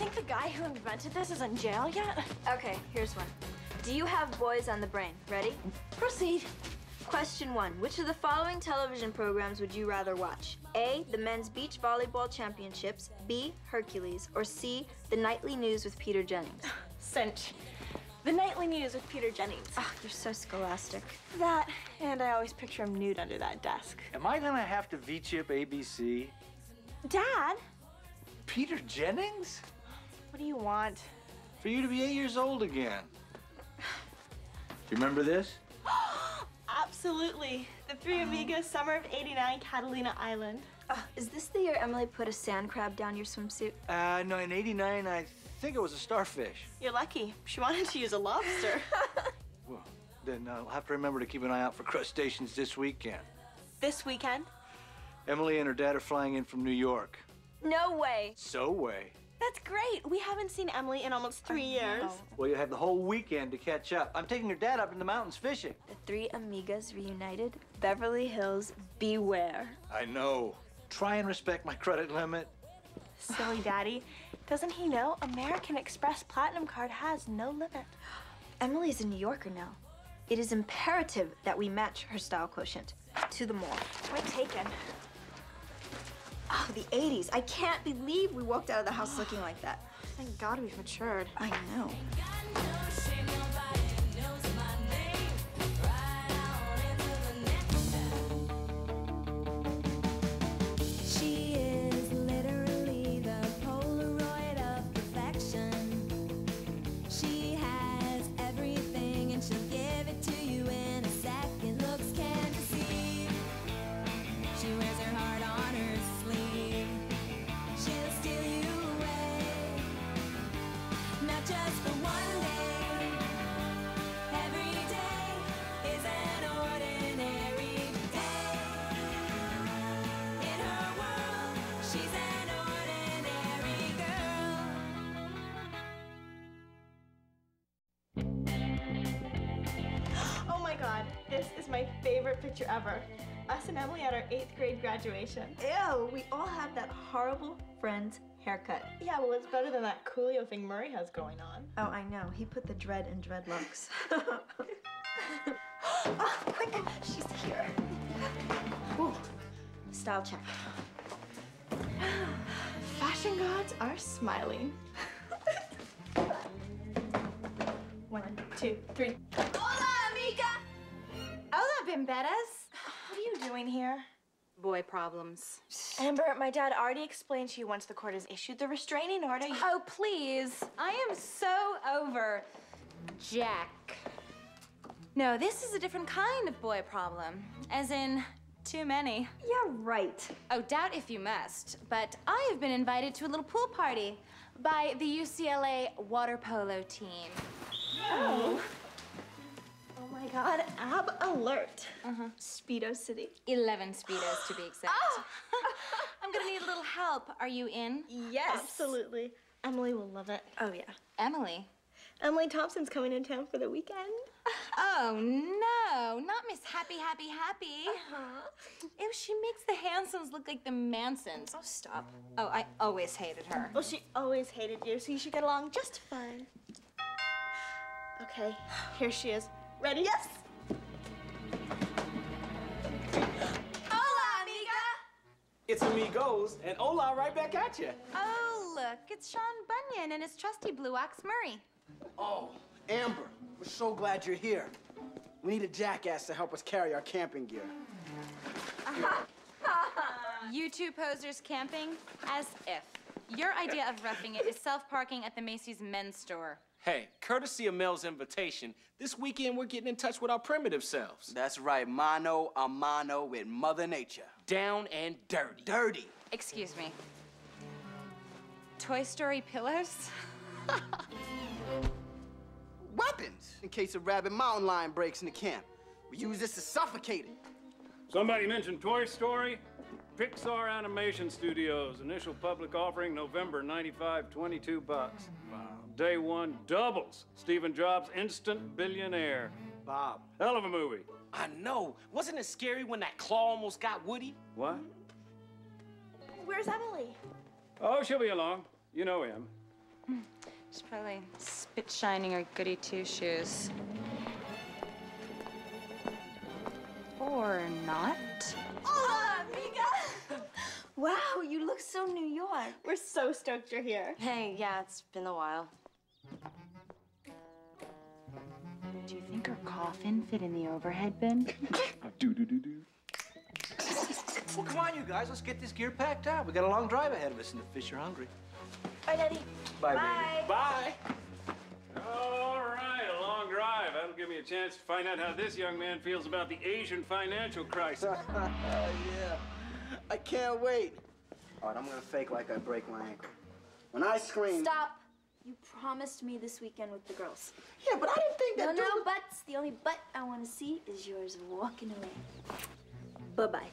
think the guy who invented this is in jail yet? Okay, here's one. Do you have boys on the brain? Ready? Proceed. Question 1. Which of the following television programs would you rather watch? A, the Men's Beach Volleyball Championships, B, Hercules, or C, the Nightly News with Peter Jennings? Cinch. The Nightly News with Peter Jennings. Oh, you're so scholastic. That, and I always picture him nude under that desk. Am I gonna have to V-chip ABC? Dad? Peter Jennings? What do you want? For you to be 8 years old again. You remember this? Absolutely. The Three Amigos Summer of '89 Catalina Island. Is this the year Emily put a sand crab down your swimsuit? No, in '89, I think it was a starfish. You're lucky. She wanted to use a lobster. Well, then I'll have to remember to keep an eye out for crustaceans this weekend. This weekend? Emily and her dad are flying in from New York. No way. So way. That's great. We haven't seen Emily in almost 3 years. Well, you have the whole weekend to catch up. I'm taking your dad up in the mountains fishing. The Three Amigas reunited. Beverly Hills, beware. I know. Try and respect my credit limit. Silly Daddy. Doesn't he know American Express Platinum Card has no limit? Emily's a New Yorker now. It is imperative that we match her style quotient. To the more. Point taken. Oh, the 80s. I can't believe we walked out of the house looking like that. Thank God we've matured. I know. She is literally the Polaroid of perfection. She has everything and she'll give it to you in a second. Looks can deceive. She wears her heart on her sleeve. She'll steal you away, not just for one day. Every day is an ordinary day. In her world, she's an ordinary girl. Oh my God, this is my favorite picture ever. Us and Emily at our 8th grade graduation. Ew, we all have that horrible friend's haircut. Yeah, well, it's better than that Coolio thing Murray has going on. Oh, I know. He put the dread in dreadlocks. Oh, quick, she's here. Ooh. Style check. Fashion gods are smiling. 1, 2, 3. Hola, amiga! Hola, bimbetas. What are you doing here? Boy problems. Amber, my dad already explained to you once the court has issued the restraining order. Oh, please. I am so over Jack. No, this is a different kind of boy problem. As in, too many. Yeah, right. Oh, doubt if you must. But I have been invited to a little pool party by the UCLA water polo team. Oh. Oh my God, ab alert. Speedo City. 11 Speedos, to be exact. Oh! I'm gonna need a little help. Are you in? Yes. Absolutely. Emily will love it. Oh, yeah. Emily? Emily Thompson's coming in town for the weekend. Oh, no. Not Miss Happy, Happy, Happy. Ew, she makes the Hansons look like the Mansons. Oh, stop. Oh, I always hated her. Well, she always hated you, so you should get along just fine. Okay, here she is. Ready? Yes! Hola, amiga! It's Amigos, and hola right back at you. Oh, look, it's Sean Bunyan and his trusty Blue Ox Murray. Oh, Amber, we're so glad you're here. We need a jackass to help us carry our camping gear. You two posers camping? As if. Your idea of roughing it is self-parking at the Macy's men's store. Hey, courtesy of Mel's invitation, this weekend we're getting in touch with our primitive selves. That's right, mano a mano with Mother Nature. Down and dirty. Dirty. Excuse me. Toy Story pillows? Weapons, in case a rabid mountain lion breaks into camp. We use this to suffocate it. Somebody mentioned Toy Story. Pixar Animation Studios, initial public offering November 95, 22 bucks. Wow. Day one doubles. Stephen Jobs, instant billionaire. Bob. Hell of a movie. I know. Wasn't it scary when that claw almost got Woody? What? Where's Emily? Oh, she'll be along. You know him. She's probably spit shining her goody two-shoes. Or not. Hola, amiga! Wow, you look so New York. We're so stoked you're here. Hey, yeah, it's been a while. Do you think her coffin fit in the overhead bin? Well, come on, you guys. Let's get this gear packed out. We got a long drive ahead of us, and the fish are hungry. Bye, Daddy. Bye, Bye. Bye. All right, a long drive. That'll give me a chance to find out how this young man feels about the Asian financial crisis. Yeah. I can't wait. All right, I'm gonna fake like I break my ankle. When I scream... Stop. You promised me this weekend with the girls. Yeah, but I didn't think that... No buts. The only butt I want to see is yours walking away. Bye-bye.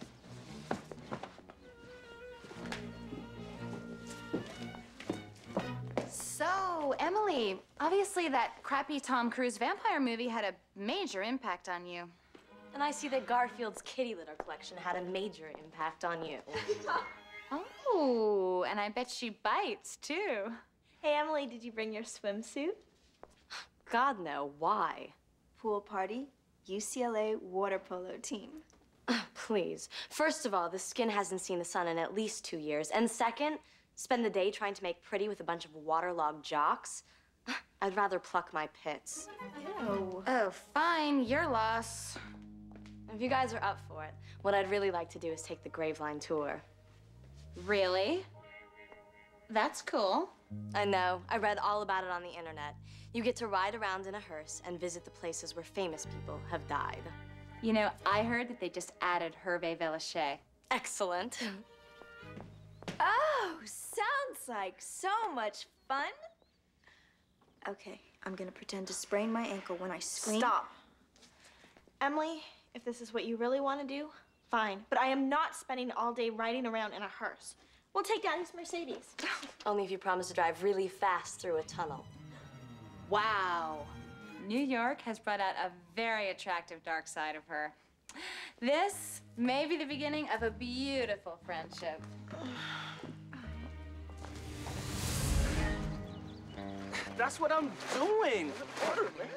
So, Emily, obviously that crappy Tom Cruise vampire movie had a major impact on you. And I see that Garfield's kitty litter collection had a major impact on you. Oh, and I bet she bites, too. Hey, Emily, did you bring your swimsuit? God, no. Why? Pool party, UCLA water polo team. Please. First of all, the skin hasn't seen the sun in at least 2 years. And second, spend the day trying to make pretty with a bunch of waterlogged jocks? I'd rather pluck my pits. Ew. Oh, fine, your loss. If you guys are up for it, what I'd really like to do is take the Graveline tour. Really? That's cool. I know. I read all about it on the internet. You get to ride around in a hearse and visit the places where famous people have died. You know, I heard that they just added Hervé Villachet. Excellent. Oh, sounds like so much fun. Okay, I'm gonna pretend to sprain my ankle when I scream. Stop. Emily, if this is what you really want to do, fine. But I am not spending all day riding around in a hearse. We'll take Daddy's Mercedes. Only if you promise to drive really fast through a tunnel. Wow. New York has brought out a very attractive dark side of her. This may be the beginning of a beautiful friendship. That's what I'm doing.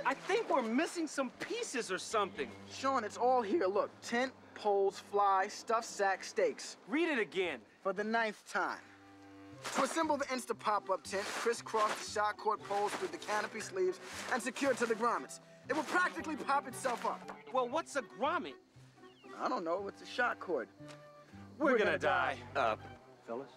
I think we're missing some pieces or something. Sean, it's all here. Look, tent, poles, fly, stuffed sack, stakes. Read it again. For the 9th time. To assemble the Insta pop-up tent, crisscross the shot court poles through the canopy sleeves and secure to the grommets. It will practically pop itself up. Well, what's a grommet? I don't know. It's a shot cord. We're gonna die. Fellas?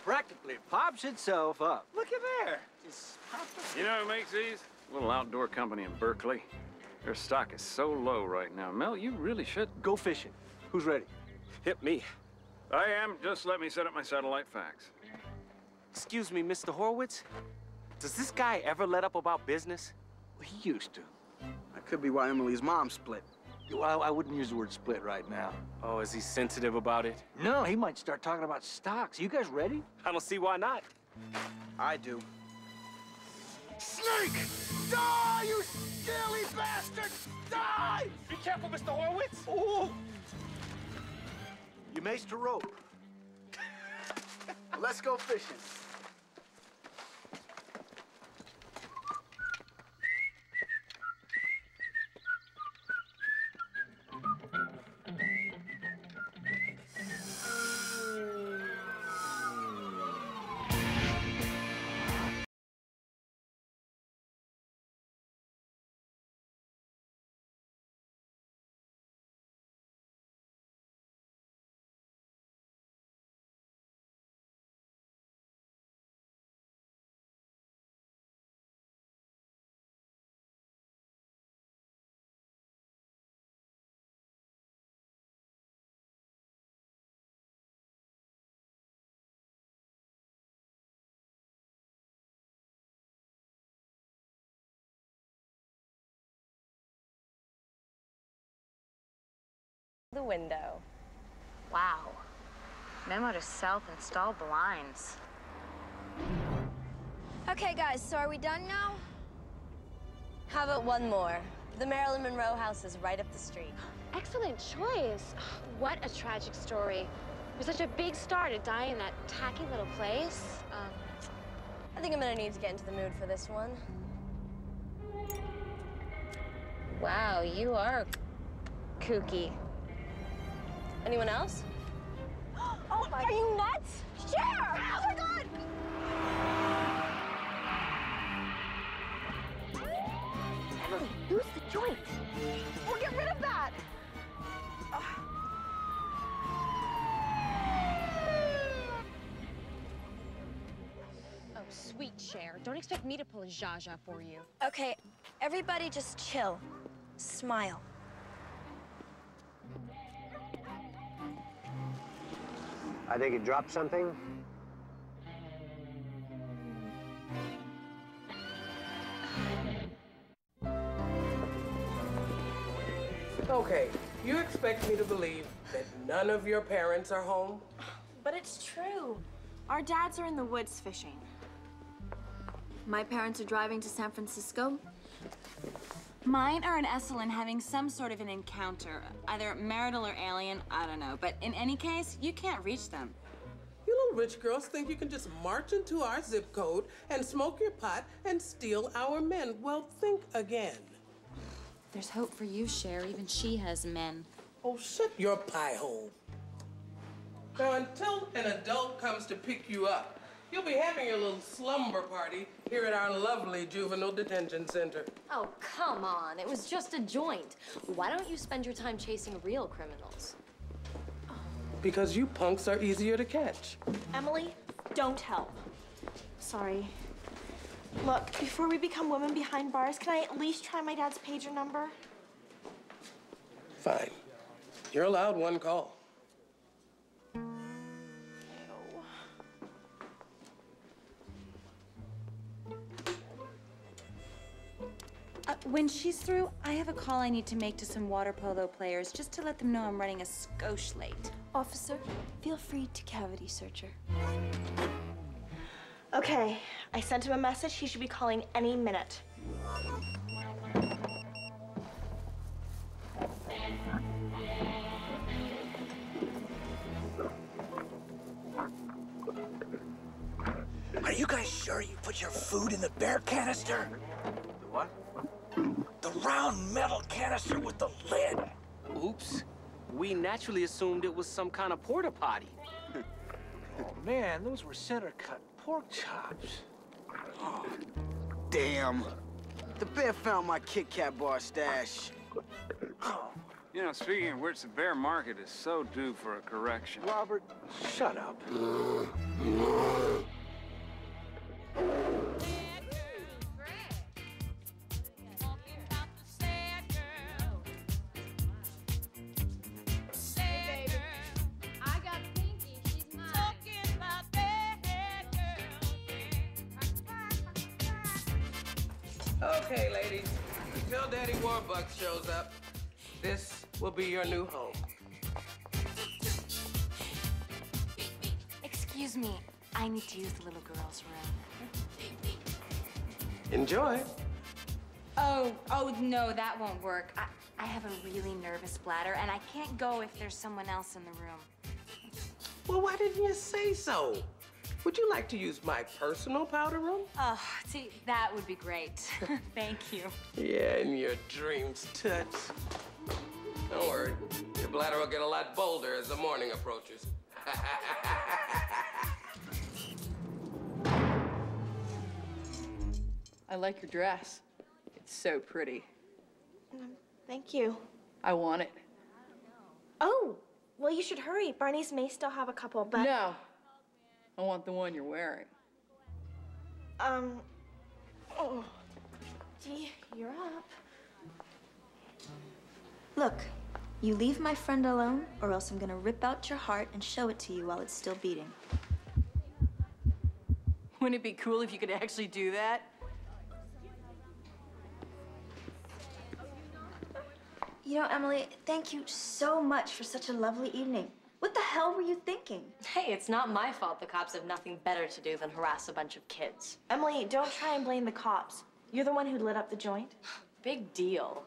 Practically pops itself up. Look at there. Just popped up. You know who makes these? A little outdoor company in Berkeley. Their stock is so low right now. Mel, you really should. Go fishing. Who's ready? Hit me. I am. Just let me set up my satellite fax. Excuse me, Mr. Horowitz. Does this guy ever let up about business? He used to. That could be why Emily's mom split. Well, I wouldn't use the word split right now. Oh, is he sensitive about it? No, he might start talking about stocks. You guys ready? I don't see why not. I do. Snake! Die, you scaly bastard! Die! Be careful, Mr. Horowitz. Oh! You maced a rope. Let's go fishing. The window. Wow. Memo to self-install blinds. Okay, guys, so are we done now? How about one more? The Marilyn Monroe house is right up the street. Excellent choice. What a tragic story. For such a big star to die in that tacky little place. I think I'm gonna need to get into the mood for this one. Wow, you are kooky. Anyone else? Oh, are you nuts? Cher! Oh my God! Emily, use the joint. Or get rid of that. Oh, sweet Cher. Don't expect me to pull a Zsa for you. Okay, everybody just chill. Smile. I think you dropped something. Okay, you expect me to believe that none of your parents are home? But it's true. Our dads are in the woods fishing. My parents are driving to San Francisco. Mine are in Esalen having some sort of an encounter, either marital or alien, I don't know. But in any case, you can't reach them. You little rich girls think you can just march into our zip code and smoke your pot and steal our men. Well, think again. There's hope for you, Cher. Even she has men. Oh, shut your pie hole. Now, until an adult comes to pick you up, you'll be having your little slumber party here at our lovely juvenile detention center. Oh, come on. It was just a joint. Why don't you spend your time chasing real criminals? Because you punks are easier to catch. Emily, don't help. Sorry. Look, before we become women behind bars, can I at least try my dad's pager number? Fine. You're allowed one call. When she's through, I have a call I need to make to some water polo players just to let them know I'm running a skosh late. Officer, feel free to cavity search her. Okay, I sent him a message. He should be calling any minute. Are you guys sure you put your food in the bear canister? The what? The round metal canister with the lid. Oops. We naturally assumed it was some kind of porta potty. Oh, man, those were center-cut pork chops. Oh, damn. The bear found my Kit Kat bar stash. You know, speaking of which, the bear market is so due for a correction. Robert, shut up. Okay, ladies, until Daddy Warbucks shows up, this will be your new home. Excuse me, I need to use the little girl's room. Enjoy. Oh, no, that won't work. I have a really nervous bladder, and I can't go if there's someone else in the room. Well, why didn't you say so? Would you like to use my personal powder room? Oh, see, that would be great. Thank you. Yeah, in your dreams, Toots. Don't worry. Your bladder will get a lot bolder as the morning approaches. I like your dress. It's so pretty. Thank you. I want it. Oh, well, you should hurry. Barney's may still have a couple, but... No. I want the one you're wearing. Oh. Dee, you're up. Look, you leave my friend alone, or else I'm gonna rip out your heart and show it to you while it's still beating. Wouldn't it be cool if you could actually do that? You know, Emily, thank you so much for such a lovely evening. What the hell were you thinking? Hey, it's not my fault the cops have nothing better to do than harass a bunch of kids. Emily, don't try and blame the cops. You're the one who lit up the joint. Big deal.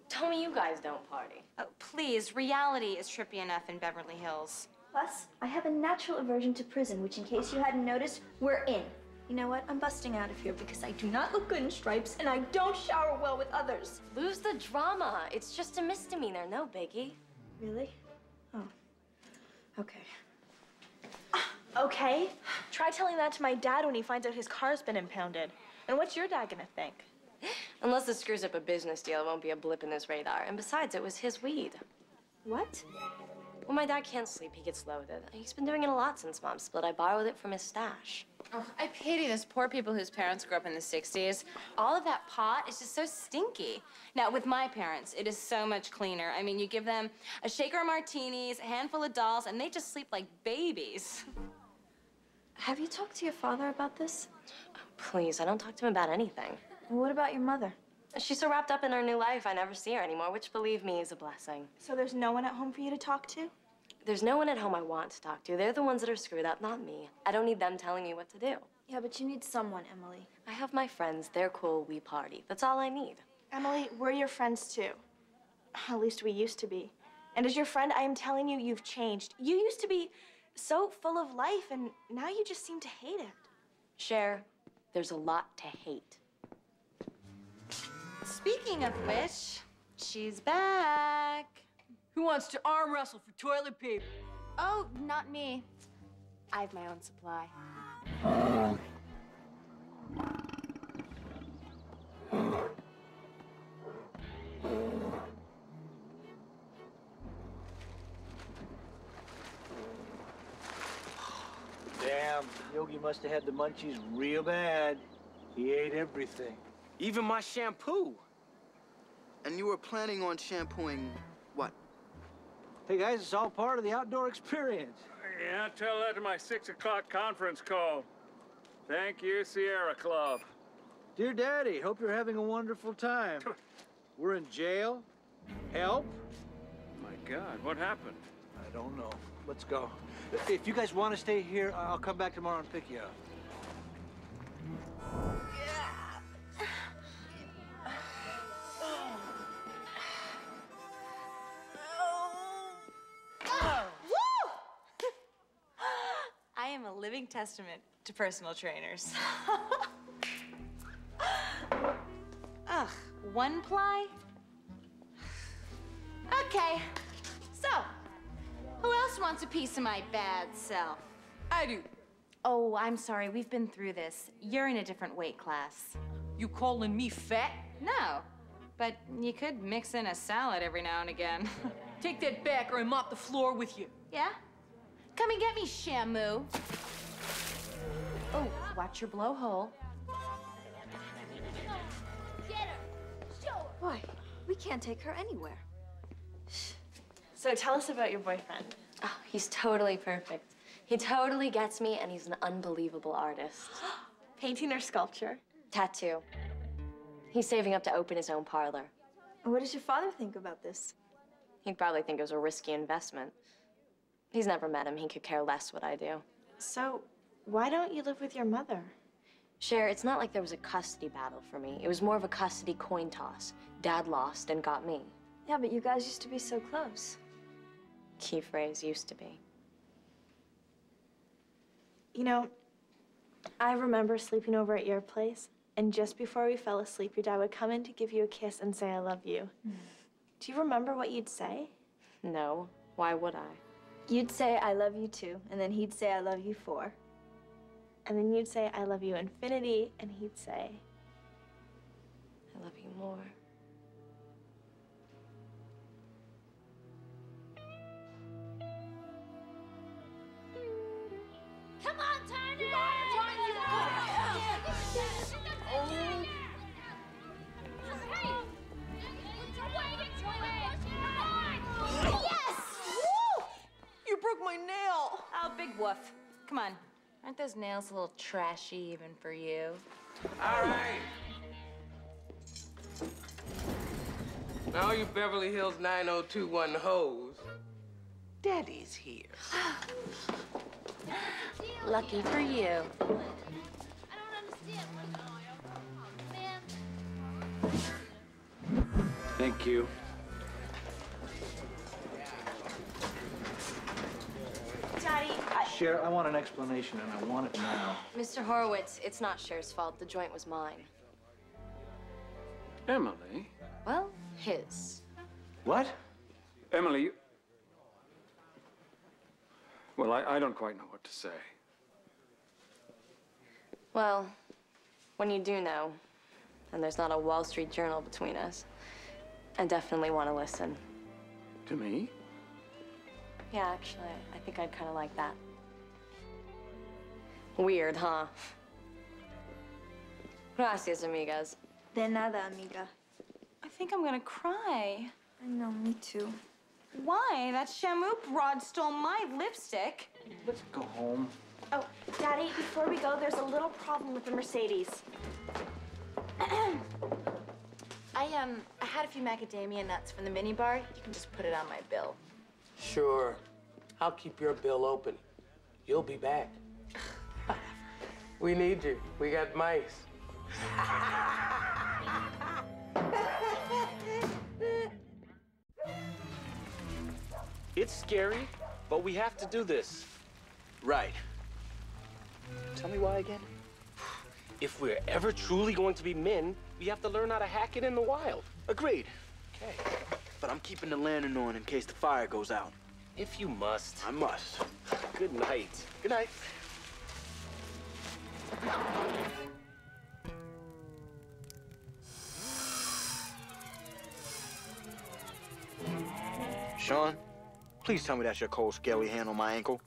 Tell me you guys don't party. Oh, please, reality is trippy enough in Beverly Hills. Plus, I have a natural aversion to prison, which, in case you hadn't noticed, we're in. You know what? I'm busting out of here because I do not look good in stripes and I don't shower well with others. Lose the drama. It's just a misdemeanor, no biggie. Really? Oh. Okay. Okay? Try telling that to my dad when he finds out his car's been impounded. And what's your dad gonna think? Unless it screws up a business deal, it won't be a blip in his radar. And besides, it was his weed. What? When my dad can't sleep, he gets loaded. He's been doing it a lot since Mom split. I borrowed it from his stash. Oh, I pity those poor people whose parents grew up in the 60s. All of that pot is just so stinky. Now, with my parents, it is so much cleaner. I mean, you give them a shaker of martinis, a handful of dolls, and they just sleep like babies. Have you talked to your father about this? Oh, please, I don't talk to him about anything. And what about your mother? She's so wrapped up in her new life, I never see her anymore, which, believe me, is a blessing. So there's no one at home for you to talk to? There's no one at home I want to talk to. They're the ones that are screwed up, not me. I don't need them telling me what to do. Yeah, but you need someone, Emily. I have my friends. They're cool. We party. That's all I need. Emily, we're your friends too. At least we used to be. And as your friend, I am telling you, you've changed. You used to be so full of life, and now you just seem to hate it. Cher, there's a lot to hate. Speaking of which, she's back. Who wants to arm wrestle for toilet paper? Oh, not me. I have my own supply. Damn, Yogi must have had the munchies real bad. He ate everything. Even my shampoo. And you were planning on shampooing what? Hey, guys, it's all part of the outdoor experience. Yeah, tell that to my 6 o'clock conference call. Thank you, Sierra Club. Dear Daddy, hope you're having a wonderful time. We're in jail. Help? My God, what happened? I don't know. Let's go. If you guys want to stay here, I'll come back tomorrow and pick you up. I am a living testament to personal trainers. Ugh, one ply? Okay, so, who else wants a piece of my bad self? I do. Oh, I'm sorry, we've been through this. You're in a different weight class. You calling me fat? No, but you could mix in a salad every now and again. Take that back or I mop the floor with you. Yeah? Come and get me, Shamu. Oh, watch your blowhole. Boy, we can't take her anywhere. So tell us about your boyfriend. Oh, he's totally perfect. He totally gets me, and he's an unbelievable artist. Painting or sculpture? Tattoo. He's saving up to open his own parlor. What does your father think about this? He'd probably think it was a risky investment. He's never met him. He could care less what I do. So, why don't you live with your mother? Cher, it's not like there was a custody battle for me. It was more of a custody coin toss. Dad lost and got me. Yeah, but you guys used to be so close. Key phrase, used to be. You know, I remember sleeping over at your place, and just before we fell asleep, your dad would come in to give you a kiss and say, I love you. Do you remember what you'd say? No. Why would I? You'd say, I love you too, and then he'd say, I love you 4. And then you'd say, I love you infinity, and he'd say, I love you more. Come on, turn it! Yes! Woo! You broke my nail. Oh, big woof. Come on. Aren't those nails a little trashy even for you? All right. Now you Beverly Hills 9021 hoes, Daddy's here. Lucky for you. Thank you. Cher, I want an explanation, and I want it now. Mr. Horowitz, it's not Cher's fault. The joint was mine. Emily? Well, his. What? Emily, well, I don't quite know what to say. Well, when you do know, and there's not a Wall Street Journal between us, I definitely want to listen. To me? Yeah, actually, I think I'd kind of like that. Weird, huh? Gracias, amigas. De nada, amiga. I think I'm gonna cry. I know, me too. Why? That Shamu broad stole my lipstick. Let's go home. Oh, Daddy, before we go, there's a little problem with the Mercedes. I had a few macadamia nuts from the minibar. You can just put it on my bill. Sure. I'll keep your bill open. You'll be back. We need you. We got mice. It's scary, but we have to do this. Right. Tell me why again? If we're ever truly going to be men, we have to learn how to hack it in the wild. Agreed. Okay. But I'm keeping the lantern on in case the fire goes out. If you must. I must. Good night. Good night. Sean, please tell me that's your cold, scaly hand on my ankle.